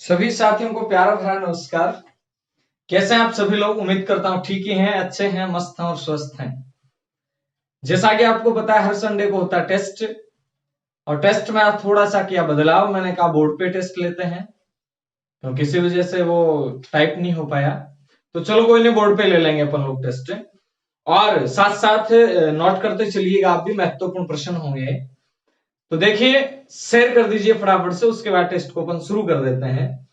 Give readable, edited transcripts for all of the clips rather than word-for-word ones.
सभी साथियों को प्यारा भरा नमस्कार। कैसे हैं आप सभी लोग? उम्मीद करता हूं ठीक ही हैं, अच्छे हैं, मस्त हैं और स्वस्थ हैं। जैसा कि आपको पता है हर संडे को होता है टेस्ट, और टेस्ट में आज थोड़ा सा किया बदलाव। मैंने कहा बोर्ड पे टेस्ट लेते हैं, तो किसी वजह से वो टाइप नहीं हो पाया, तो चलो कोई नहीं, बोर्ड पे ले लेंगे अपन लोग टेस्ट। और साथ साथ नोट करते चलिएगा आप भी, महत्वपूर्ण प्रश्न होंगे। तो देखिए, शेयर कर दीजिए फटाफट से, उसके बाद टेस्ट को अपन शुरू कर देते हैं।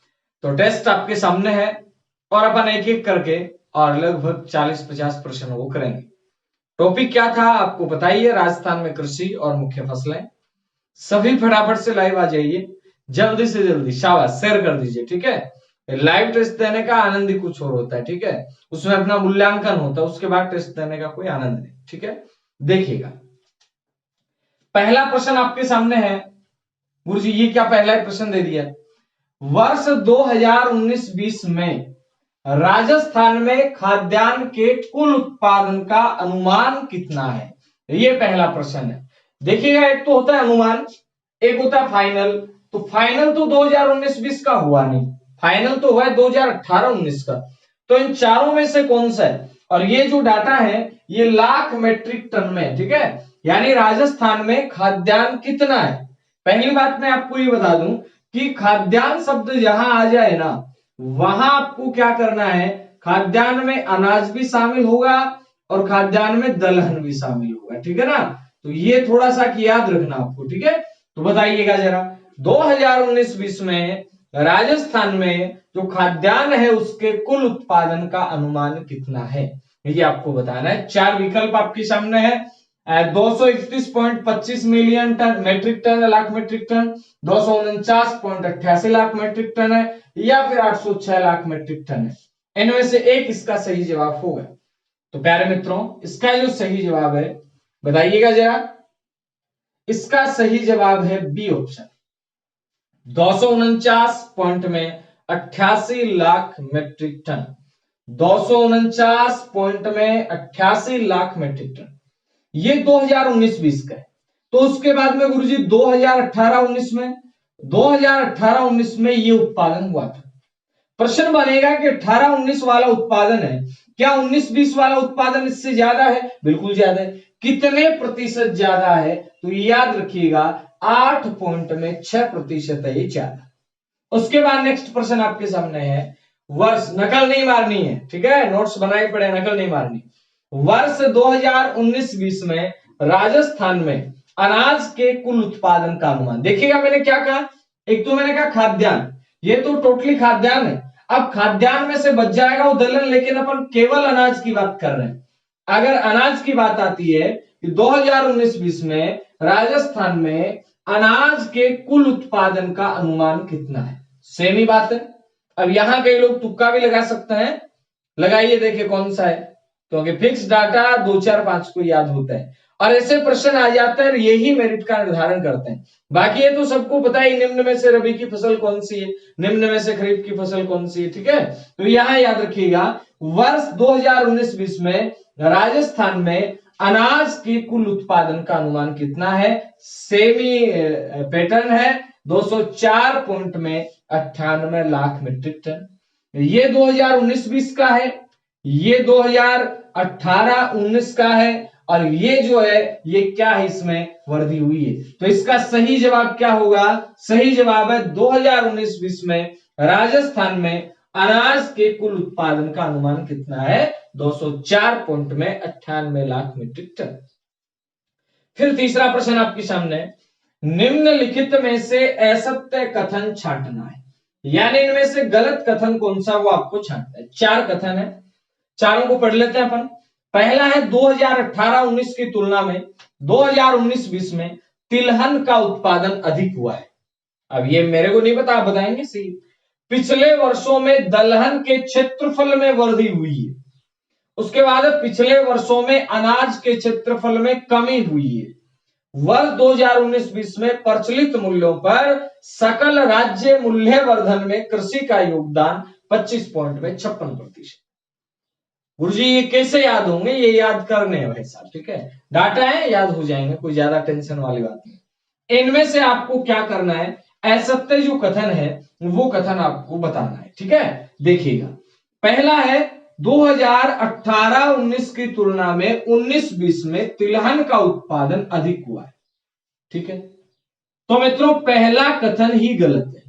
तो टेस्ट आपके सामने है और अपन एक एक करके और लगभग 40-50 प्रश्न वो करेंगे। टॉपिक क्या था आपको बताइए, राजस्थान में कृषि और मुख्य फसलें। सभी फटाफट से लाइव आ जाइए, जल्दी से जल्दी, शाबाश, शेयर कर दीजिए, ठीक है। लाइव टेस्ट देने का आनंद ही कुछ और होता है, ठीक है। उसमें अपना मूल्यांकन होता है, उसके बाद टेस्ट देने का कोई आनंद नहीं, ठीक है। देखिएगा, पहला प्रश्न आपके सामने है। गुरुजी ये क्या पहला प्रश्न दे दिया? वर्ष 2019-20 में राजस्थान में खाद्यान्न के कुल उत्पादन का अनुमान कितना है? ये पहला प्रश्न है। देखिएगा, एक तो होता है अनुमान, एक होता है फाइनल। तो फाइनल तो 2019-20 का हुआ नहीं, फाइनल तो हुआ है 2018-19 का। तो इन चारों में से कौन सा है? और ये जो डाटा है ये लाख मेट्रिक टन में, ठीक है। यानी राजस्थान में खाद्यान्न कितना है। पहली बात मैं आपको ये बता दूं कि खाद्यान्न शब्द जहां आ जाए ना, वहां आपको क्या करना है, खाद्यान्न में अनाज भी शामिल होगा और खाद्यान्न में दलहन भी शामिल होगा, ठीक है ना। तो ये थोड़ा सा याद रखना आपको, ठीक है। तो बताइएगा जरा, 2019-20 में राजस्थान में जो खाद्यान्न है उसके कुल उत्पादन का अनुमान कितना है, ये आपको बताना है। चार विकल्प आपके सामने है। 231.25 million ton metric ton, lakh metric ton, 249.88 lakh metric ton है, या फिर 806 लाख मेट्रिक टन है। इनमें से एक इसका सही जवाब होगा। तो प्यारे मित्रों, इसका जो सही जवाब है बताइएगा जरा। इसका सही जवाब है बी ऑप्शन, 249 पॉइंट में 88 लाख मेट्रिक टन। 249 पॉइंट में 88 लाख मेट्रिक टन, ये 2019-20 का है। तो उसके बाद में गुरुजी 2018-19 में, 2018-19 में ये उत्पादन हुआ था। प्रश्न बनेगा कि 18-19 वाला उत्पादन है, क्या 19-20 वाला उत्पादन इससे ज्यादा है? बिल्कुल ज्यादा है। कितने प्रतिशत ज्यादा है? तो याद रखिएगा 8 पॉइंट में 6% है, ये ज्यादा। उसके बाद नेक्स्ट प्रश्न आपके सामने है, वर्ष, नकल नहीं मारनी है, ठीक है, नोट्स बनाए पड़े, नकल नहीं मारनी। वर्ष 2019-20 में राजस्थान में अनाज के कुल उत्पादन का अनुमान। देखिएगा मैंने क्या कहा, एक तो मैंने कहा खाद्यान्न, ये तो टोटली खाद्यान्न है। अब खाद्यान्न में से बच जाएगा वो दलहन, लेकिन अपन केवल अनाज की बात कर रहे हैं। अगर अनाज की बात आती है कि 2019-20 में राजस्थान में अनाज के कुल उत्पादन का अनुमान कितना है, सेम ही बात है। अब यहां कई लोग तुक्का भी लगा सकते हैं, लगाइए, देखिए कौन सा है, क्योंकि फिक्स डाटा 2, 4, 5 को याद होता है और ऐसे प्रश्न आ जाते हैं, यही मेरिट का निर्धारण करते हैं। बाकी ये तो सबको पता है, निम्न में से रबी की फसल कौन सी है, निम्न में से खरीफ की फसल कौन सी है, ठीक है। तो यहां याद रखिएगा, वर्ष 2019-20 में राजस्थान में अनाज के कुल उत्पादन का अनुमान कितना है, सेमी पैटर्न है, 204 पॉइंट में 98 लाख मेट्रिक टन। ये 2019-20 का है, ये 2018-19 का है, और ये जो है ये क्या है, इसमें वृद्धि हुई है। तो इसका सही जवाब क्या होगा? सही जवाब है 2019-20 में राजस्थान में अनाज के कुल उत्पादन का अनुमान कितना है, 204 पॉइंट में 98 लाख मीट्रिक टन। फिर तीसरा प्रश्न आपके सामने, निम्नलिखित में से असत्य कथन छांटना है, यानी इनमें से गलत कथन कौन सा वो आपको छांटना है। चार कथन है, चारों को पढ़ लेते हैं अपन। पहला है 2018-19 की तुलना में 2019-20 में तिलहन का उत्पादन अधिक हुआ है। अब ये मेरे को नहीं पता, आप बताएंगे सही। पिछले वर्षों में दलहन के क्षेत्रफल में वृद्धि हुई है। उसके बाद पिछले वर्षों में अनाज के क्षेत्रफल में कमी हुई है। वर्ष 2019-20 में प्रचलित मूल्यों पर सकल राज्य मूल्य वर्धन में कृषि का योगदान 25 पॉइंट में 56%। गुरुजी ये कैसे याद होंगे? ये याद करने हैं भाई साहब, ठीक है, डाटा है, याद हो जाएंगे, कोई ज्यादा टेंशन वाली बात नहीं। इनमें से आपको क्या करना है, असत्य जो कथन है वो कथन आपको बताना है। ठीक है, देखिएगा, पहला है 2018-19 की तुलना में 19-20 में तिलहन का उत्पादन अधिक हुआ है। ठीक है, तो मित्रों पहला कथन ही गलत है,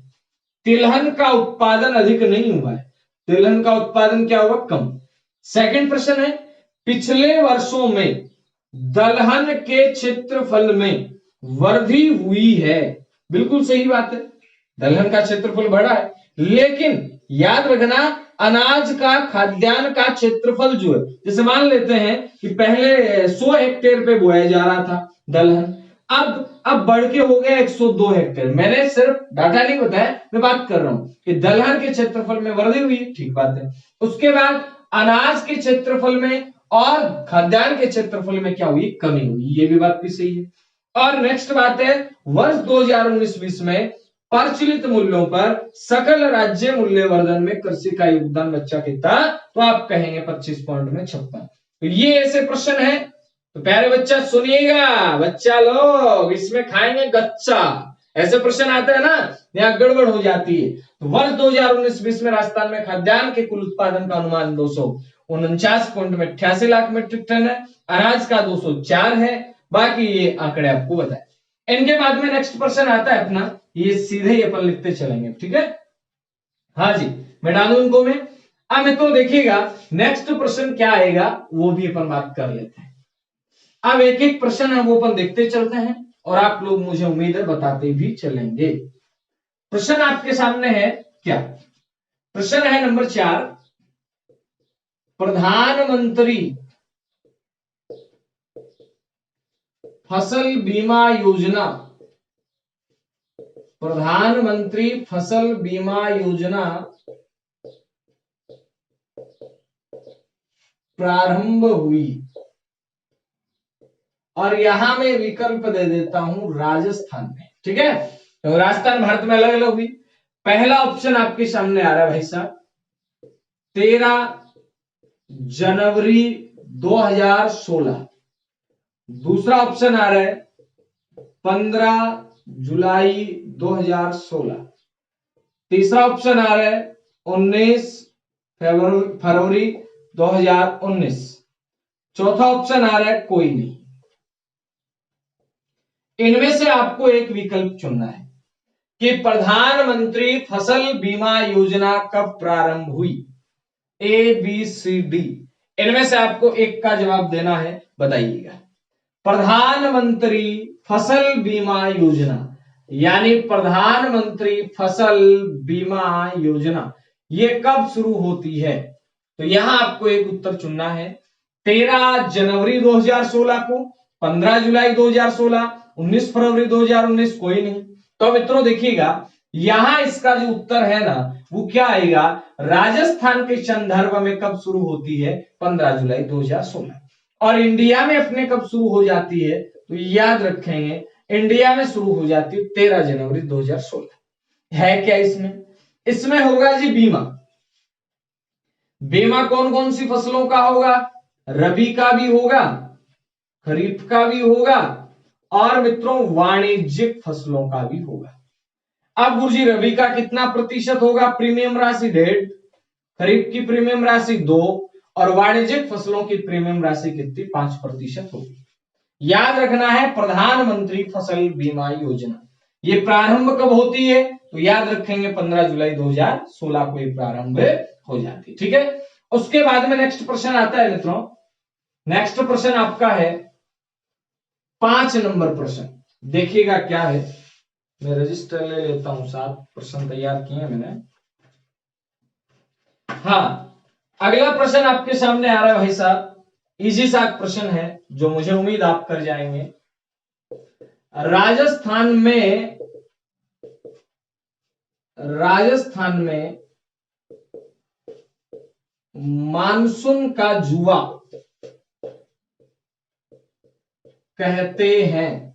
तिलहन का उत्पादन अधिक नहीं हुआ है, तिलहन का उत्पादन क्या हुआ, कम। सेकंड प्रश्न है, पिछले वर्षों में दलहन के क्षेत्रफल में वृद्धि हुई है। बिल्कुल सही बात है, दलहन का क्षेत्रफल बढ़ा है, लेकिन याद रखना अनाज का, खाद्यान्न का क्षेत्रफल जो है, जैसे मान लेते हैं कि पहले 100 हेक्टेयर पे बोया जा रहा था दलहन, अब बढ़ के हो गया 102 हेक्टेयर। मैंने सिर्फ डाटा नहीं बताया, मैं बात कर रहा हूं कि दलहन के क्षेत्रफल में वृद्धि हुई, ठीक बात है। उसके बाद अनाज के क्षेत्रफल में और खाद्यान्न के क्षेत्रफल में क्या हुई, कमी हुई, ये भी बात भी सही है। और नेक्स्ट बात है, वर्ष 2019-20 में प्रचलित मूल्यों पर सकल राज्य मूल्यवर्धन में कृषि का योगदान बच्चा कितना, तो आप कहेंगे 25 पॉइंट में 56। तो ये ऐसे प्रश्न है, तो प्यारे बच्चा सुनिएगा, बच्चा लोग इसमें खाएंगे गच्चा, ऐसे प्रश्न आता है ना, यहाँ गड़बड़ हो जाती है। तो वर्ष 2019-20 में राजस्थान में खाद्यान्न के कुल उत्पादन का अनुमान 249.88 लाख मीट्रिक टन है, अनाज का 204 है, बाकी ये आंकड़े आपको बताए। इनके बाद में नेक्स्ट प्रश्न आता है अपना, ये सीधे ही अपन लिखते चलेंगे। ठीक है, हाँ जी, मैं डालू इनको में। अब मित्रों देखिएगा नेक्स्ट प्रश्न क्या आएगा, वो भी अपन बात कर लेते हैं। अब एक एक प्रश्न है वो अपन देखते चलते हैं, और आप लोग मुझे उम्मीद है बताते भी चलेंगे। प्रश्न आपके सामने है क्या, प्रश्न है नंबर 4, प्रधानमंत्री फसल बीमा योजना, प्रधानमंत्री फसल बीमा योजना प्रारंभ हुई, और यहां मैं विकल्प दे देता हूं राजस्थान में। ठीक है, तो राजस्थान भारत में अलग अलग हुई। पहला ऑप्शन आपके सामने आ रहा है भाई साहब, 13 जनवरी 2016। दूसरा ऑप्शन आ रहा है 15 जुलाई 2016। तीसरा ऑप्शन आ रहा है 19 फरवरी 2019। चौथा ऑप्शन आ रहा है कोई नहीं। इनमें से आपको एक विकल्प चुनना है कि प्रधानमंत्री फसल बीमा योजना कब प्रारंभ हुई, ए बी सी डी। इनमें से आपको एक का जवाब देना है, बताइएगा। प्रधानमंत्री फसल बीमा योजना, यानी प्रधानमंत्री फसल बीमा योजना ये कब शुरू होती है, तो यहां आपको एक उत्तर चुनना है। 13 जनवरी 2016 को, 15 जुलाई 2016, 19 फरवरी 2019, कोई नहीं। तो मित्रों देखिएगा यहां इसका जो उत्तर है ना वो क्या आएगा, राजस्थान के संदर्भ में कब शुरू होती है, 15 जुलाई 2016। और इंडिया में अपने कब शुरू हो जाती है, तो याद रखेंगे इंडिया में शुरू हो जाती है 13 जनवरी 2016। है क्या इसमें होगा जी बीमा। बीमा कौन कौन सी फसलों का होगा, रबी का भी होगा, खरीफ का भी होगा, और मित्रों वाणिज्यिक फसलों का भी होगा। अब गुरुजी रबी का कितना प्रतिशत होगा, प्रीमियम राशि 1.5, खरीफ की प्रीमियम राशि 2, और वाणिज्यिक फसलों की प्रीमियम राशि कितनी, 5% होगी। याद रखना है प्रधानमंत्री फसल बीमा योजना ये प्रारंभ कब होती है, तो याद रखेंगे 15 जुलाई 2016 को ये प्रारंभ हो जाती है। ठीक है, उसके बाद में नेक्स्ट प्रश्न आता है मित्रों। नेक्स्ट प्रश्न आपका है 5 नंबर प्रश्न, देखिएगा क्या है। मैं रजिस्टर ले लेता हूं, 7 प्रश्न तैयार किए मैंने। हाँ, अगला प्रश्न आपके सामने आ रहा है भाई साहब, इजी सा प्रश्न है जो मुझे उम्मीद आप कर जाएंगे। राजस्थान में मानसून का जुआ कहते हैं,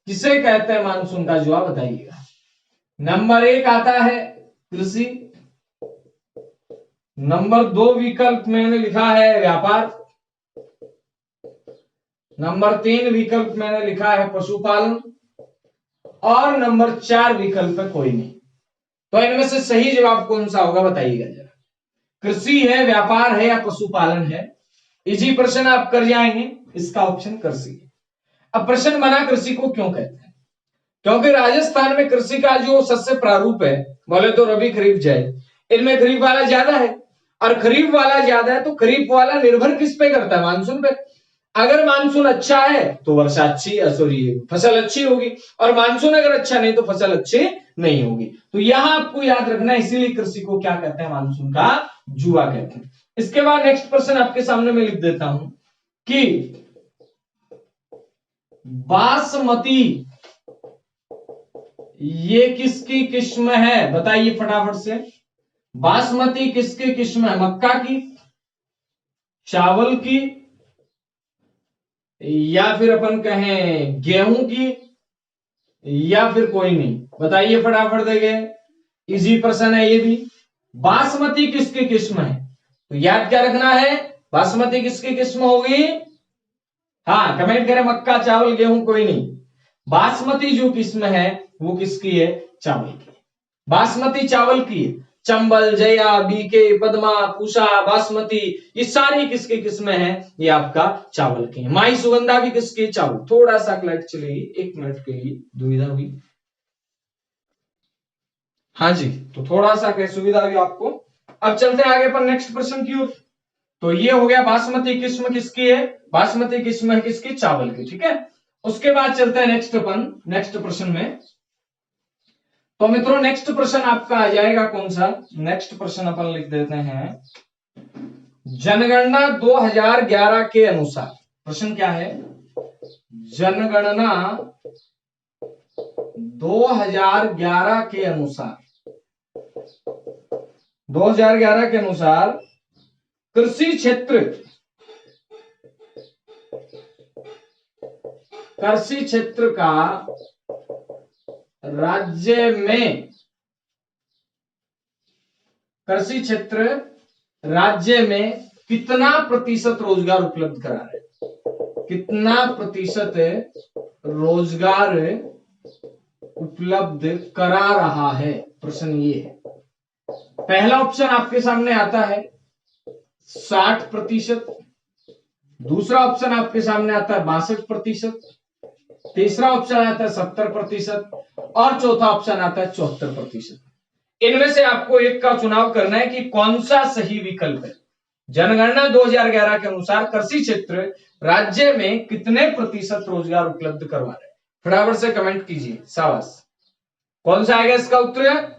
किसे कहते हैं मानसून का जुआ, बताइएगा। नंबर 1 आता है कृषि, नंबर 2 विकल्प मैंने लिखा है व्यापार, नंबर 3 विकल्प मैंने लिखा है पशुपालन, और नंबर 4 विकल्प है कोई नहीं। तो इनमें से सही जवाब कौन सा होगा बताइएगा जरा। कृषि है, व्यापार है या पशुपालन है? इजी प्रश्न आप कर जाएंगे, इसका ऑप्शन कृषि है। अब प्रश्न बना कृषि को क्यों कहते हैं? क्योंकि राजस्थान में कृषि का जो शस्य प्रारूप है, बोले तो रबी खरीफ जायद, इनमें खरीफ वाला ज्यादा है। और खरीफ वाला ज्यादा है तो खरीफ वाला निर्भर किस पे करता है? मानसून पे। अगर मानसून अच्छा है तो वर्षा अच्छी, सॉरी फसल अच्छी होगी, और मानसून अगर अच्छा नहीं तो फसल अच्छी नहीं होगी। तो यहां आपको याद रखना, इसीलिए कृषि को क्या कहते हैं? मानसून का जुआ कहते हैं। इसके बाद नेक्स्ट प्रश्न आपके सामने मैं लिख देता हूं कि बासमती ये किसकी किस्म है? बताइए फटाफट से। बासमती किसकी किस्म है? मक्का की, चावल की, या फिर अपन कहें गेहूं की, या फिर कोई नहीं? बताइए फटाफट देंगे। इजी प्रश्न है ये भी। बासमती किसकी किस्म है? तो याद क्या रखना है? बासमती किसकी किस्म होगी? हाँ, कमेंट करें मक्का, चावल, गेहूं, कोई नहीं। बासमती जो किस्म है वो किसकी है? चावल की। बासमती चावल की। चंबल, जया, बीके, पद्मा, पूषा, बासमती, ये सारी किसकी किस्में हैं? ये आपका चावल की है। माई सुगंधा भी किसकी? चावल। थोड़ा सा लाइट चलेगी, 1 मिनट के लिए दुविधा हुई। हाँ जी, तो थोड़ा सा क्या सुविधा हुई आपको। अब चलते हैं आगे पर नेक्स्ट प्रश्न की ओर। तो ये हो गया बासमती किस्म किसकी है? बासमती किस्म है किसकी? चावल की। ठीक है, उसके बाद चलते हैं नेक्स्ट प्रश्न में। तो मित्रों नेक्स्ट प्रश्न आपका आ जाएगा कौन सा? नेक्स्ट प्रश्न अपन लिख देते हैं जनगणना 2011 के अनुसार। प्रश्न क्या है? जनगणना 2011 के अनुसार, 2011 के अनुसार कृषि क्षेत्र का राज्य में, कृषि क्षेत्र राज्य में कितना प्रतिशत रोजगार उपलब्ध करा रहे? कितना प्रतिशत रोजगार उपलब्ध करा रहा है? प्रश्न ये है। पहला ऑप्शन आपके सामने आता है 60%, दूसरा ऑप्शन आपके सामने आता है 62%, तीसरा ऑप्शन आता है 70%, और चौथा ऑप्शन आता है 74%। इनमें से आपको एक का चुनाव करना है कि कौन सा सही विकल्प है। जनगणना 2011 के अनुसार कृषि क्षेत्र राज्य में कितने प्रतिशत रोजगार उपलब्ध करवा रहे हैं? फटाफट से कमेंट कीजिए, शाबाश। कौन सा आएगा इसका उत्तर?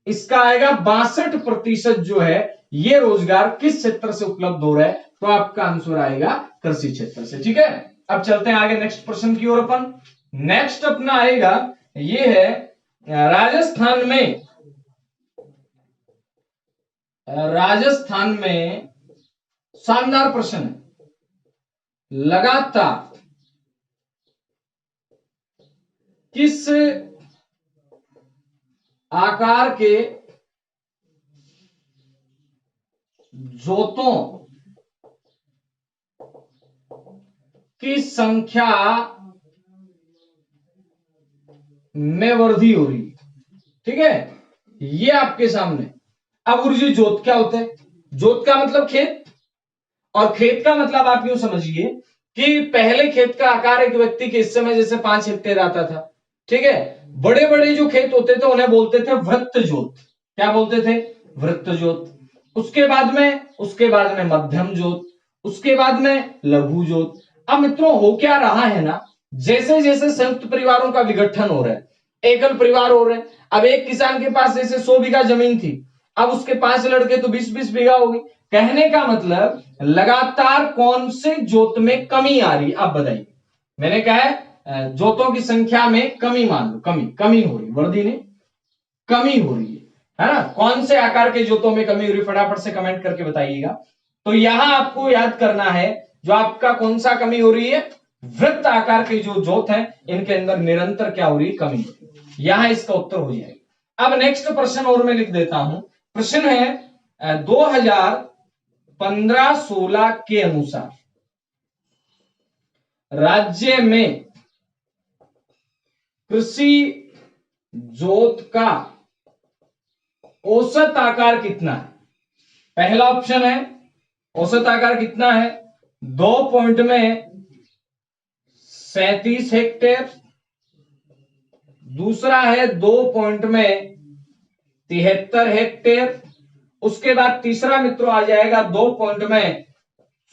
इसका आएगा 62% जो है ये रोजगार किस क्षेत्र से उपलब्ध हो रहा है? तो आपका आंसर आएगा कृषि क्षेत्र से। ठीक है, अब चलते हैं आगे नेक्स्ट प्रश्न की ओर। अपन नेक्स्ट अपना आएगा, ये है राजस्थान में शानदार प्रश्न है। लगातार किस आकार के जोतों की संख्या में वृद्धि हो रही है? ठीक है, ये आपके सामने। अब गुरुजी जोत क्या होता है? जोत का मतलब खेत, और खेत का मतलब आप यूं समझिए कि पहले खेत का आकार एक व्यक्ति के हिस्से में जैसे 5 हेक्टेयर आता था। ठीक है, बड़े बड़े जो खेत होते थे उन्हें बोलते थे वृत्त जोत। क्या बोलते थे? वृत्त जोत। उसके बाद में मध्यम जोत, उसके बाद में लघु जोत। अब मित्रों हो क्या रहा है ना, जैसे जैसे संयुक्त परिवारों का विघटन हो रहा है, एकल परिवार हो रहे हैं। अब एक किसान के पास जैसे 100 बीघा जमीन थी, अब उसके 5 लड़के तो 20-20 बीघा होगी। कहने का मतलब लगातार कौन से जोत में कमी आ रही? आप बताइए। मैंने कहा है जोतों की संख्या में कमी, मान लो कमी हो रही, वृद्धि नहीं, कमी हो रही है ना? कौन से आकार के जोतों में कमी हो रही? फटाफट से कमेंट करके बताइएगा। तो यहां आपको याद करना है जो आपका कौन सा कमी हो रही है? वृत्त आकार के जो जोत है इनके अंदर निरंतर क्या हो रही है? कमी हो रही है। यहां इसका उत्तर हो जाएगा। अब नेक्स्ट प्रश्न और मैं लिख देता हूं। प्रश्न है 2015-16 के अनुसार राज्य में कृषि जोत का औसत आकार कितना है? पहला ऑप्शन है औसत आकार कितना है, 2 पॉइंट में 37 हेक्टेयर। दूसरा है 2 पॉइंट में 73 हेक्टेयर। उसके बाद तीसरा मित्रों आ जाएगा 2 पॉइंट में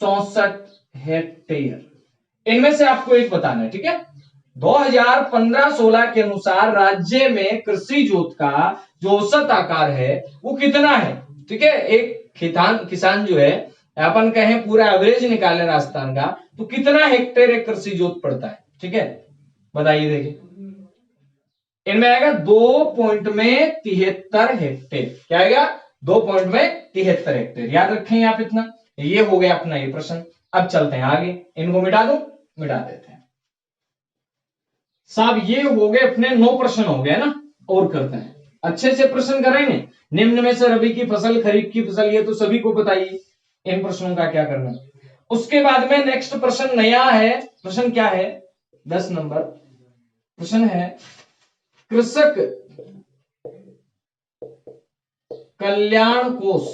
64 हेक्टेयर। इनमें से आपको एक बताना है, ठीक है। 2015-16 के अनुसार राज्य में कृषि जोत का जो औसत आकार है वो कितना है, ठीक है। एक किसान जो है, अपन कहें पूरा एवरेज निकाले राजस्थान का, तो कितना हेक्टेयर एक कृषि जोत पड़ता है, ठीक है। बताइए, देखिए इनमें आएगा 2 पॉइंट में 73 हेक्टेयर। क्या आएगा? 2 पॉइंट में 73 हेक्टेयर। याद रखेंगे आप इतना। ये हो गया अपना ये प्रश्न। अब चलते हैं आगे, इनको मिटा दो, मिटा देते हैं साहब। ये हो गए अपने 9 प्रश्न हो गए ना। और करते हैं, अच्छे से प्रश्न करेंगे। निम्न में से रबी की फसल, खरीफ की फसल, ये तो सभी को बताइए इन प्रश्नों का क्या करना है। उसके बाद में नेक्स्ट प्रश्न नया है। प्रश्न क्या है? 10 नंबर प्रश्न है, कृषक कल्याण कोष।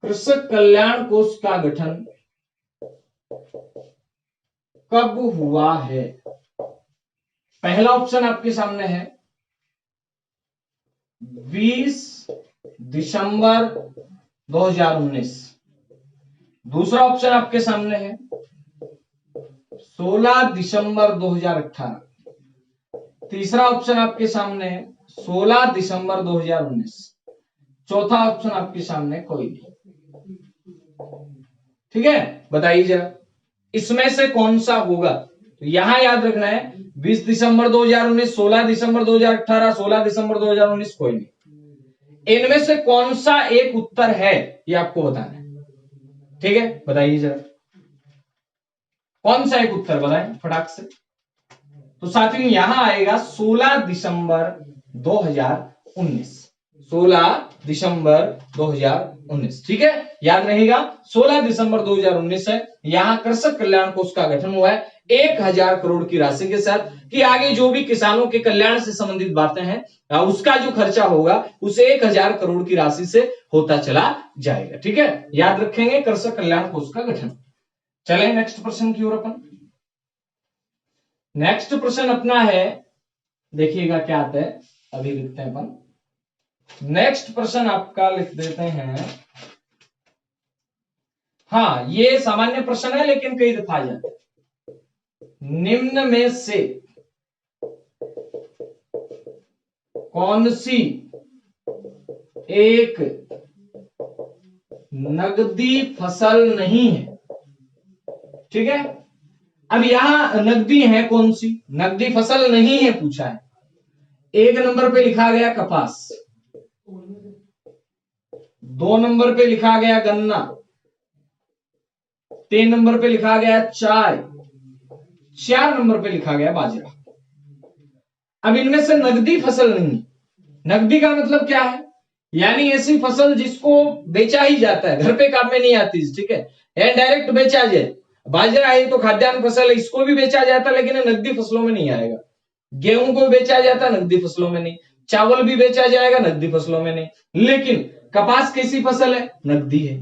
कृषक कल्याण कोष का गठन कब हुआ है? पहला ऑप्शन आपके सामने है 20 दिसंबर 2019। दूसरा ऑप्शन आपके सामने है 16 दिसंबर 2018। तीसरा ऑप्शन आपके सामने है 16 दिसंबर 2019। चौथा ऑप्शन आपके सामने कोई नहीं, ठीक है। बताइए जरा इसमें से कौन सा होगा। तो यहां याद रखना है 20 दिसंबर 2019, 16 दिसंबर 2018, 16 दिसंबर 2019, कोई नहीं। इनमें से कौन सा एक उत्तर है ये आपको बताना है, ठीक है। बताइए जरा कौन सा एक उत्तर बताएं फटाक से। तो साथियों यहां आएगा 16 दिसंबर 2019। 16 दिसंबर 2019, ठीक है। याद रहेगा 16 दिसंबर 2019 है। यहां कृषक कल्याण कोष का गठन हुआ है 1000 करोड़ की राशि के साथ, कि आगे जो भी किसानों के कल्याण से संबंधित बातें हैं उसका जो खर्चा होगा उस 1000 करोड़ की राशि से होता चला जाएगा, ठीक है। याद रखेंगे कृषक कल्याण कोष का गठन। चलें नेक्स्ट प्रश्न की ओर अपन। नेक्स्ट प्रश्न अपना है, देखिएगा क्या आता है, अभी लिखते हैं अपन। नेक्स्ट प्रश्न आपका लिख देते हैं, हाँ ये सामान्य प्रश्न है लेकिन कई दफा आ जाता है। निम्न में से कौन सी एक नगदी फसल नहीं है, ठीक है। अब यहां नगदी है कौन सी, नगदी फसल नहीं है पूछा है। एक नंबर पे लिखा गया कपास, 2 नंबर पे लिखा गया गन्ना, 3 नंबर पे लिखा गया चाय, 4 नंबर पे लिखा गया बाजरा। अब इनमें से नगदी फसल नहीं। नगदी का मतलब क्या है, यानी ऐसी फसल जिसको बेचा ही जाता है, घर पे काम में नहीं आती, ठीक है, डायरेक्ट बेचा जाए। बाजरा है तो खाद्यान्न फसल है, इसको भी बेचा जाता है लेकिन नगदी फसलों में नहीं आएगा। गेहूं को बेचा जाता है, नगदी फसलों में नहीं। चावल भी बेचा जाएगा, नगदी फसलों में नहीं। लेकिन कपास कैसी फसल है, नगदी है।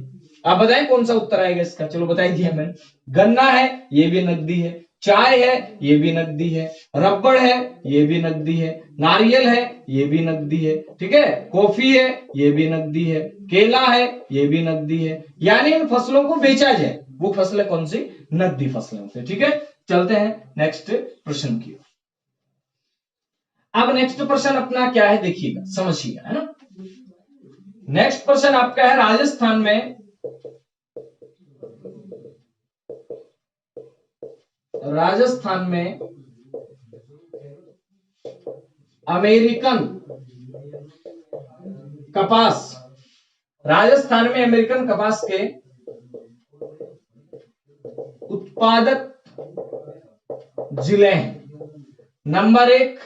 आप बताएं कौन सा उत्तर आएगा इसका, चलो बताई दिया मैंने। गन्ना है, ये भी नगदी है। चाय है, ये भी नगदी है। रबड़ है, ये भी नगदी है। नारियल है, ये भी नगदी है, ठीक है। कॉफी है, ये भी नगदी है। केला है, ये भी नगदी है। यानी इन फसलों को बेचा जाए वो फसलें कौन सी, नगदी फसलें होती है, ठीक है। चलते हैं नेक्स्ट प्रश्न की। अब नेक्स्ट प्रश्न अपना क्या है देखिएगा, समझिएगा, है ना। नेक्स्ट प्रश्न आपका है, राजस्थान में अमेरिकन कपास, राजस्थान में अमेरिकन कपास के उत्पादक जिले हैं। Number 1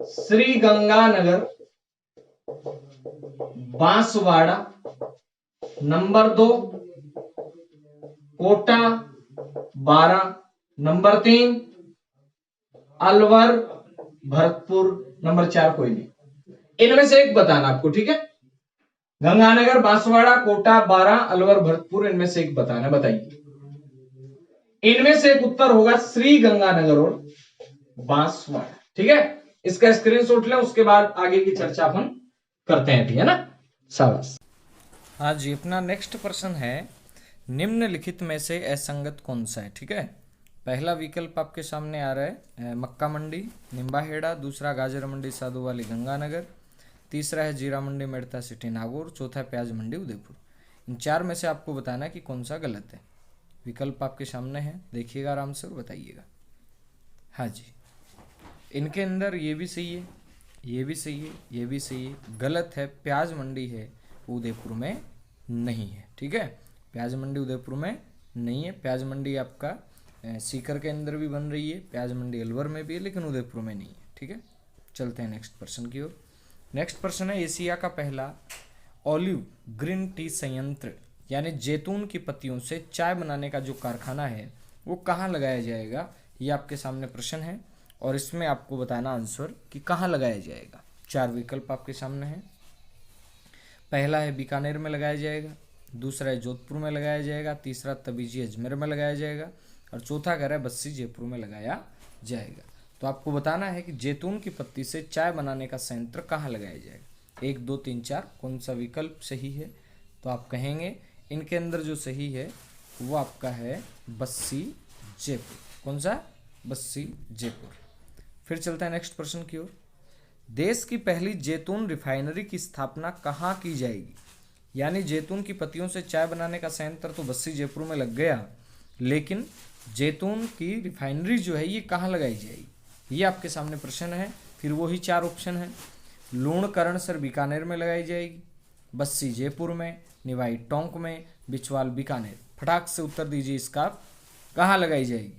Sri Ganganagar Banswara. Number 2 Kota 12। Number 3 Alwar, Bharatpur, number 4 कोई नहीं, इनमें से एक बताना आपको, ठीक है। गंगानगर, बांसवाड़ा, कोटा, बारां, अलवर, भरतपुर, इनमें से एक बताना, बताइए। इनमें से एक उत्तर होगा श्री गंगानगर और बांसवाड़ा, ठीक है। इसका स्क्रीनशॉट लें, उसके बाद आगे की चर्चा अपन करते हैं, ठीक है ना। शाबाश। हाँ जी, अपना नेक्स्ट प्रश्न है, निम्नलिखित में से असंगत कौन सा है, ठीक है। पहला विकल्प आपके सामने आ रहा है मक्का मंडी निम्बाहेड़ा, दूसरा गाजर मंडी साधुवाली गंगानगर, तीसरा है जीरा मंडी मेड़ता सिटी नागौर, चौथा है प्याज मंडी उदयपुर। इन चार में से आपको बताना है कि कौन सा गलत है। विकल्प आपके सामने है, देखिएगा आराम से और बताइएगा। हाँ जी, इनके अंदर ये भी सही है, ये भी सही है, ये भी सही है। गलत है, प्याज मंडी है उदयपुर में नहीं है, ठीक है। प्याज मंडी उदयपुर में नहीं है। प्याज मंडी आपका सीकर के अंदर भी बन रही है, प्याज मंडी अलवर में भी है, लेकिन उदयपुर में नहीं है, ठीक है। चलते हैं नेक्स्ट प्रश्न की ओर। नेक्स्ट प्रश्न है, एशिया का पहला ऑलिव ग्रीन टी संयंत्र यानी जैतून की पत्तियों से चाय बनाने का जो कारखाना है वो कहाँ लगाया जाएगा, ये आपके सामने प्रश्न है और इसमें आपको बताना आंसर कि कहाँ लगाया जाएगा। चार विकल्प आपके सामने हैं। पहला है बीकानेर में लगाया जाएगा, दूसरा है जोधपुर में लगाया जाएगा, तीसरा तबीजी अजमेर में लगाया जाएगा और चौथा कह रहा है बस्सी जयपुर में लगाया जाएगा। तो आपको बताना है कि जैतून की पत्ती से चाय बनाने का संयंत्र कहाँ लगाया जाएगा। 1 2 3 4 कौन सा विकल्प सही है, तो आप कहेंगे इनके अंदर जो सही है वो आपका है बस्सी जयपुर। कौन सा? बस्सी जयपुर। फिर चलता है नेक्स्ट प्रश्न की ओर। देश की पहली जैतून रिफाइनरी की स्थापना कहाँ की जाएगी, यानी जैतून की पत्तियों से चाय बनाने का संयंत्र तो बस्सी जयपुर में लग गया, लेकिन जैतून की रिफाइनरी जो है ये कहाँ लगाई जाएगी, ये आपके सामने प्रश्न है। फिर वही 4 ऑप्शन है, लूणकरणसर बीकानेर में लगाई जाएगी, बस्सी जयपुर में, निवाई टोंक में, बिचवाल बीकानेर। फटाक से उत्तर दीजिए, इसका कहाँ लगाई जाएगी।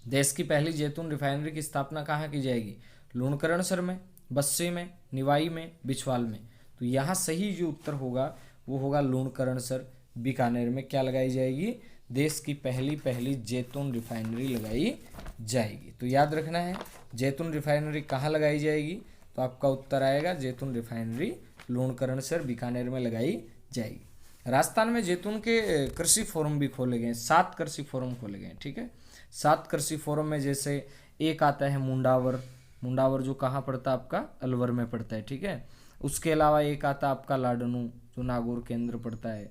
देश की पहली जैतून रिफाइनरी की स्थापना कहाँ की जाएगी, लूणकरणसर में, बस्सी में, निवाई में, बिचवाल में। तो यहाँ सही जो उत्तर होगा वो होगा लूणकरणसर बीकानेर में क्या लगाई जाएगी, देश की पहली जैतून रिफाइनरी लगाई जाएगी। तो याद रखना है जैतून रिफाइनरी कहाँ लगाई जाएगी, तो आपका उत्तर आएगा जैतून रिफाइनरी लूणकरणसर बीकानेर में लगाई जाएगी। राजस्थान में जैतून के कृषि फोरम भी खोले गए, 7 कृषि फोरम खोले गए, ठीक है। 7 कृषि फोरम में जैसे एक आता है मुंडावर जो कहाँ पड़ता है आपका, अलवर में पड़ता है, ठीक है। उसके अलावा एक आता है आपका लाडनू जो नागौर के अंदर पड़ता है,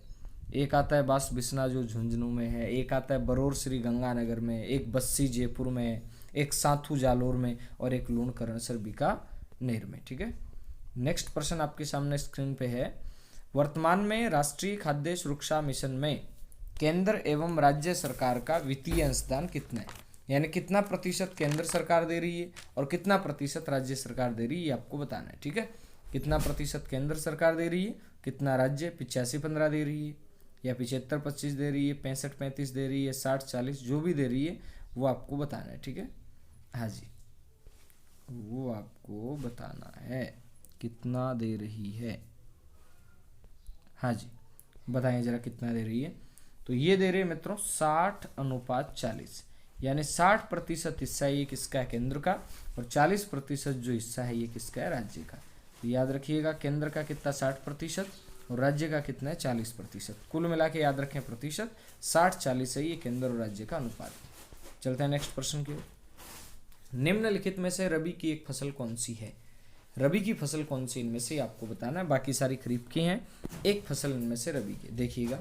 एक आता है बास बिस्ना जो झुंझुनू में है, एक आता है बरौर श्री गंगानगर में, एक बस्सी जयपुर में, एक साथू जालोर में और एक लूणकरणसर बीकानेर में, ठीक है। नेक्स्ट प्रश्न आपके सामने स्क्रीन पे है, वर्तमान में राष्ट्रीय खाद्य सुरक्षा मिशन में केंद्र एवं राज्य सरकार का वित्तीय अंशदान कितना है, यानी कितना प्रतिशत केंद्र सरकार दे रही है और कितना प्रतिशत राज्य सरकार दे रही है, ये आपको बताना है, ठीक है। कितना प्रतिशत केंद्र सरकार दे रही है, कितना राज्य 85-15 दे रही है या 75-25 दे रही है, 65-35 दे रही है, 60-40 जो भी दे रही है वो आपको बताना है, ठीक है। हाँ जी, वो आपको बताना है कितना दे रही है। हाँ जी, बताएं जरा कितना दे रही है। तो ये दे रही है मित्रों 60:40, यानी 60% हिस्सा ये किसका है, केंद्र का, और 40% जो हिस्सा है ये किसका है, राज्य का। तो याद रखिएगा केंद्र का कितना 60% और राज्य का कितना है 40%। कुल मिला के याद रखें प्रतिशत 60-40 है ये केंद्र और राज्य का अनुपात। चलते हैं नेक्स्ट प्रश्न की ओर। निम्नलिखित में से रबी की एक फसल कौन सी है, रबी की फसल कौन सी इनमें से आपको बताना है, बाकी सारी खरीफ की हैं, एक फसल इनमें से रबी की। देखिएगा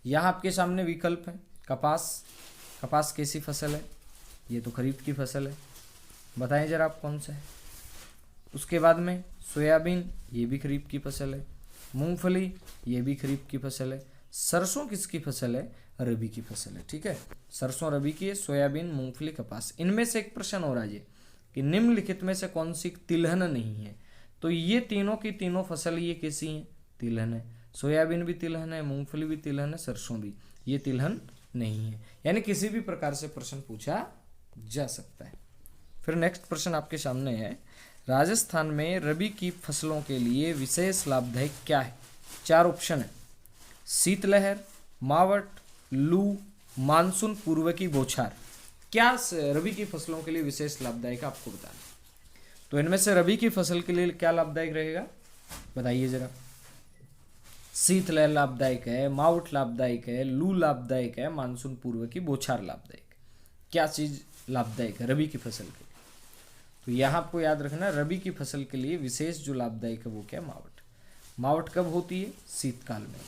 यहाँ आपके सामने विकल्प है, कपास कैसी फसल है, ये तो खरीफ की फसल है, बताएं जरा आप कौन सा है। उसके बाद में सोयाबीन, ये भी खरीफ की फसल है, मूंगफली ये भी खरीफ की फसल है, सरसों किसकी फसल है, रबी की फसल है, ठीक है। सरसों रबी की है, सोयाबीन, मूंगफली, कपास। इनमें से एक प्रश्न हो रहा है कि निम्नलिखित में से कौन सी तिलहन नहीं है, तो ये तीनों की तीनों फसल ये कैसी हैं, तिलहन है। सोयाबीन भी तिलहन है, मूंगफली भी तिलहन है, सरसों भी, ये तिलहन नहीं है। यानी किसी भी प्रकार से प्रश्न पूछा जा सकता है। फिर नेक्स्ट प्रश्न आपके सामने है, राजस्थान में रबी की फसलों के लिए विशेष लाभदायक क्या है। 4 ऑप्शन है, शीतलहर, मावट, लू, मानसून पूर्व की बौछार। क्या रबी की फसलों के लिए विशेष लाभदायक आपको बताना। तो इनमें से रबी की फसल के लिए क्या लाभदायक रहेगा बताइए जरा। शीतलहर लाभदायक है, मावठ लाभदायक है, लू लाभदायक है, मानसून पूर्व की बौछार लाभदायक। क्या चीज लाभदायक है रबी की फसल के लिए? तो यहाँ आपको याद रखना, रबी की फसल के लिए विशेष जो लाभदायक है वो क्या? मावठ। मावठ कब होती है? शीतकाल में।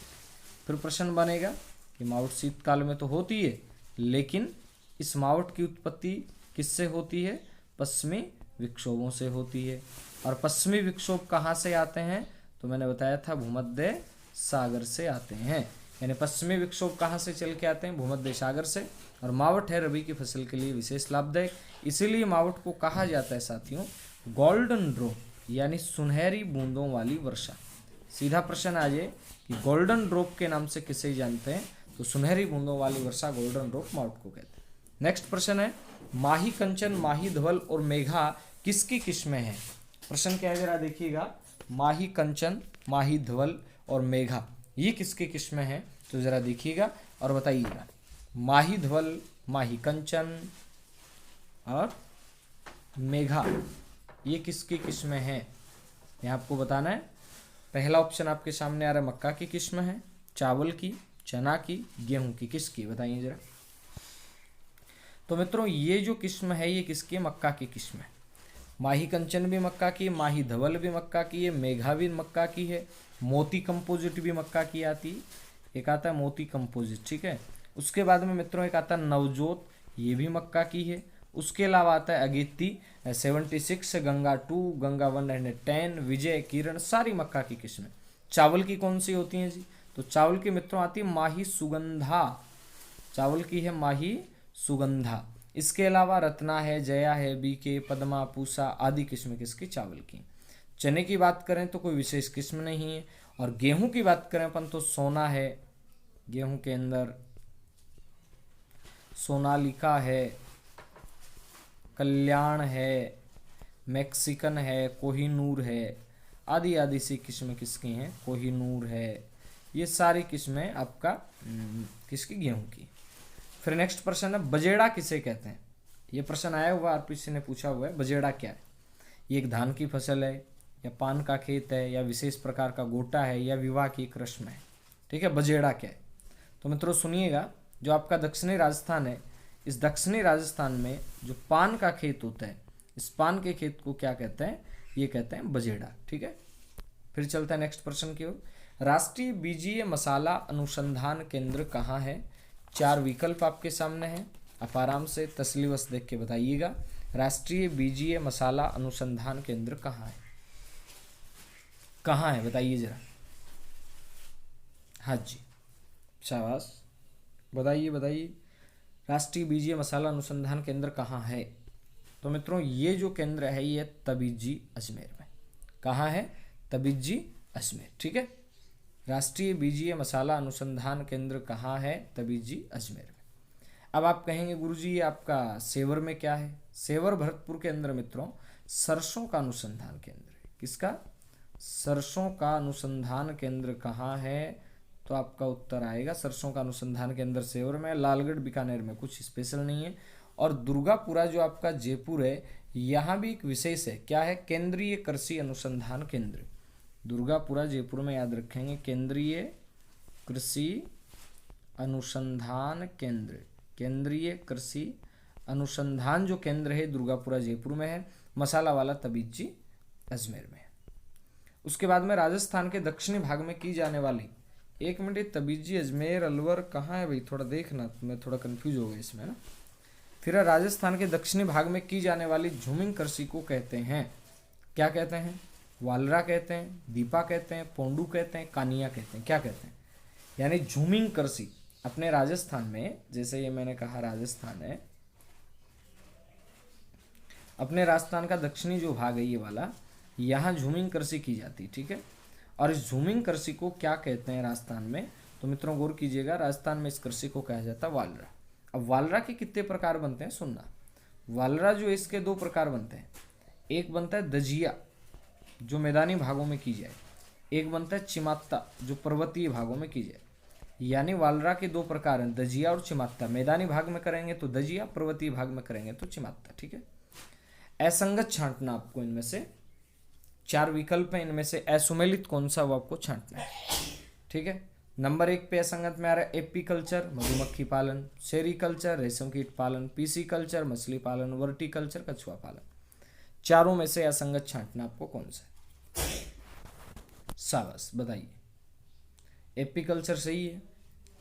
फिर प्रश्न बनेगा कि मावठ शीतकाल में तो होती है, लेकिन इस मावठ की उत्पत्ति किससे होती है? पश्चिमी विक्षोभों से होती है। और पश्चिमी विक्षोभ कहाँ से आते हैं? तो मैंने बताया था भूमध्य सागर से आते हैं। यानी पश्चिमी विक्षोभ कहाँ से चल के आते हैं? भूमध्य सागर से। और मावठ है रबी की फसल के लिए विशेष लाभदायक। इसीलिए मावठ को कहा जाता है साथियों गोल्डन ड्रॉप, यानी सुनहरी बूंदों वाली वर्षा। सीधा प्रश्न आ जाए कि गोल्डन ड्रॉप के नाम से किसे जानते हैं? तो सुनहरी बूंदों वाली वर्षा गोल्डन ड्रॉप मावठ को कहते हैं। नेक्स्ट प्रश्न है माही कंचन, माही धवल और मेघा किसकी किस्में हैं? प्रश्न क्या है जरा देखिएगा। माही कंचन, माही धवल और मेघा ये किसकी किस्में हैं? तो जरा देखिएगा और बताइएगा। माही धवल, माही कंचन और मेघा ये किसकी किस्में हैं? यह आपको बताना है। पहला ऑप्शन आपके सामने आ रहा है मक्का की किस्म है, चावल की, चना की, गेहूं की। किसकी बताइए जरा। तो मित्रों ये जो किस्म है ये किसकी? मक्का की किस्म है। माही कंचन भी मक्का की, माही धवल भी मक्का की है, मेघा भी मक्का की है, मोती कंपोजिट भी मक्का की आती है। एक आता है मोती कंपोजिट, ठीक है। उसके बाद में मित्रों एक आता है नवजोत, ये भी मक्का की है। उसके अलावा आता है अगेती 76, गंगा 2, गंगा 110, विजय, किरण, सारी मक्का की किस्में। चावल की कौन सी होती हैं जी? तो चावल की मित्रों आती है माही सुगंधा, चावल की है माही सुगंधा। इसके अलावा रत्ना है, जया है, बीके, पद्मा, पूसा आदि किस्में किसकी? चावल की। चने की बात करें तो कोई विशेष किस्म नहीं है। और गेहूं की बात करें अपन तो सोना है, गेहूं के अंदर सोनालिका है, कल्याण है, मैक्सिकन है, कोहिनूर है, आदि आदि सी किस्में किसकी हैं? कोहिनूर है। ये सारी किस्में आपका किसकी? गेहूं की। फिर नेक्स्ट प्रश्न है बजेड़ा किसे कहते हैं? ये प्रश्न आया हुआ आरपीसी ने पूछा हुआ है, बजेड़ा क्या है? ये एक धान की फसल है, या पान का खेत है, या विशेष प्रकार का गोटा है, या विवाह की एक रस्म है। ठीक है, बजेड़ा क्या है? तो मित्रों सुनिएगा, जो आपका दक्षिणी राजस्थान है, इस दक्षिणी राजस्थान में जो पान का खेत होता है, इस पान के खेत को क्या कहते हैं? ये कहते हैं बजेड़ा। ठीक है, फिर चलता है नेक्स्ट प्रश्न की ओर। राष्ट्रीय बीजीय मसाला अनुसंधान केंद्र कहाँ है? 4 विकल्प आपके सामने हैं, आप आराम से तसल्लीवश देख के बताइएगा। राष्ट्रीय बीजीय मसाला अनुसंधान केंद्र कहाँ है? कहाँ है बताइए जरा। हाँ जी, शाबाश, बताइए बताइए, राष्ट्रीय बीजीय मसाला अनुसंधान केंद्र कहाँ है? तो मित्रों ये जो केंद्र है ये तबीजी अजमेर में। कहाँ है? तबीजी अजमेर। ठीक है, राष्ट्रीय बीजीय मसाला अनुसंधान केंद्र कहाँ है? तबीजी अजमेर में। अब आप कहेंगे गुरुजी ये आपका सेवर में क्या है? सेवर भरतपुर के अंदर मित्रों सरसों का अनुसंधान केंद्र है। किसका? सरसों का अनुसंधान केंद्र कहाँ है? तो आपका उत्तर आएगा सरसों का अनुसंधान केंद्र सेवर में। लालगढ़ बीकानेर में कुछ स्पेशल नहीं है। और दुर्गापुरा जो आपका जयपुर है, यहाँ भी एक विशेष है। क्या है? केंद्रीय कृषि अनुसंधान केंद्र। दुर्गापुरा जयपुर में याद रखेंगे, केंद्रीय कृषि अनुसंधान केंद्र। केंद्रीय कृषि अनुसंधान जो केंद्र है दुर्गापुरा जयपुर में है, मसाला वाला तबीजी अजमेर में है। उसके बाद में राजस्थान के दक्षिणी भाग में की जाने वाली, एक मिनट, तबीजी अजमेर अलवर कहाँ है भाई? थोड़ा देखना, मैं थोड़ा कंफ्यूज हो गया इसमें ना। फिर राजस्थान के दक्षिणी भाग में की जाने वाली झूमिंग कृषि को कहते हैं, क्या कहते हैं? वालरा कहते हैं, दीपा कहते हैं, पोंडू कहते हैं, कानिया कहते हैं। क्या कहते हैं? यानी झूमिंग कृषि अपने राजस्थान में, जैसे ये मैंने कहा राजस्थान है, अपने राजस्थान का दक्षिणी जो भाग है ये वाला, यहाँ झूमिंग कृषि की जाती है। ठीक है, और इस झूमिंग कृषि को क्या कहते हैं राजस्थान में? तो मित्रों गौर कीजिएगा, राजस्थान में इस कृषि को कहा जाता है वालरा। अब वालरा के कितने प्रकार बनते हैं सुनना। वालरा जो इसके 2 प्रकार बनते हैं। एक बनता है दजिया जो मैदानी भागों में की जाए, एक बनता है चिमात्ता जो पर्वतीय भागों में की जाए। यानी वालरा के दो प्रकार हैं, दजिया और चिमात्ता। मैदानी भाग में करेंगे तो दजिया, पर्वतीय भाग में करेंगे तो चिमात्ता। ठीक है। असंगत छांटना आपको, इनमें से 4 विकल्प हैं, इनमें से असुमेलित कौन सा वो आपको छांटना है। ठीक है। नंबर 1 पे असंगत में आ रहा है एपी कल्चर, मधुमक्खी पालन, सेरी कल्चर, रेशम कीट पालन, पीसी कल्चर, मछली पालन, वर्टिकल्चर, कछुआ पालन। चारों में से असंगत छांटना आपको कौन सा है? शाबाश, बताइए। एपीकल्चर सही है,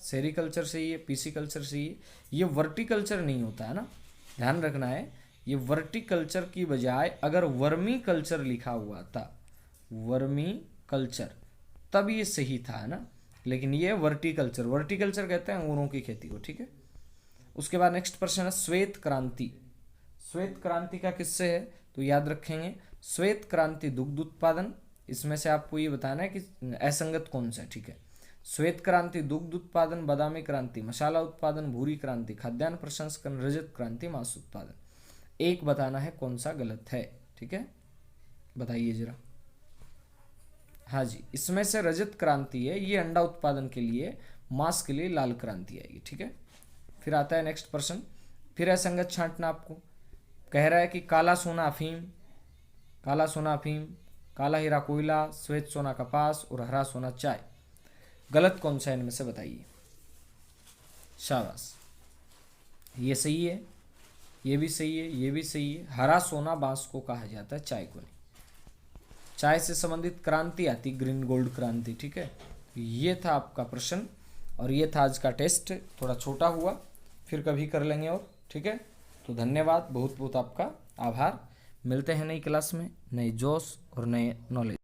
सेरिकल्चर सही है, पीसीकल्चर सही है। ये वर्टिकल्चर नहीं होता है ना, ध्यान रखना है। ये वर्टिकल्चर की बजाय अगर वर्मी कल्चर लिखा हुआ था, वर्मी कल्चर, तब ये सही था, है ना। लेकिन ये वर्टिकल्चर, वर्टिकल्चर कहते हैं अंगूरों की खेती को। ठीक है। उसके बाद नेक्स्ट प्रश्न है श्वेत क्रांति। श्वेत क्रांति का किससे है? तो याद रखेंगे, श्वेत क्रांति दुग्ध उत्पादन, इसमें से आपको ये बताना है कि असंगत कौन सा है। ठीक है। श्वेत क्रांति दुग्ध उत्पादन, बादामी क्रांति मसाला उत्पादन, भूरी क्रांति खाद्यान्न प्रसंस्करण, रजत क्रांति मांस उत्पादन। एक बताना है कौन सा गलत है। ठीक है, बताइए जरा। हाँ जी, इसमें से रजत क्रांति है, ये अंडा उत्पादन के लिए, मांस के लिए लाल क्रांति आएगी। ठीक है। फिर आता है नेक्स्ट प्रश्न, फिर असंगत छांटना आपको। कह रहा है कि काला सोना अफीम, काला सोना अफीम, काला हीरा कोयला, श्वेत सोना कपास और हरा सोना चाय। गलत कौन सा है इनमें से बताइए। शाबाश, ये सही है, ये भी सही है, ये भी सही है। हरा सोना बांस को कहा जाता है, चाय को नहीं। चाय से संबंधित क्रांति आती ग्रीन गोल्ड क्रांति। ठीक है, ये था आपका प्रश्न और ये था आज का टेस्ट। थोड़ा छोटा हुआ, फिर कभी कर लेंगे और। ठीक है, तो धन्यवाद, बहुत बहुत आपका आभार। मिलते हैं नई क्लास में, नए जोश और नए नॉलेज।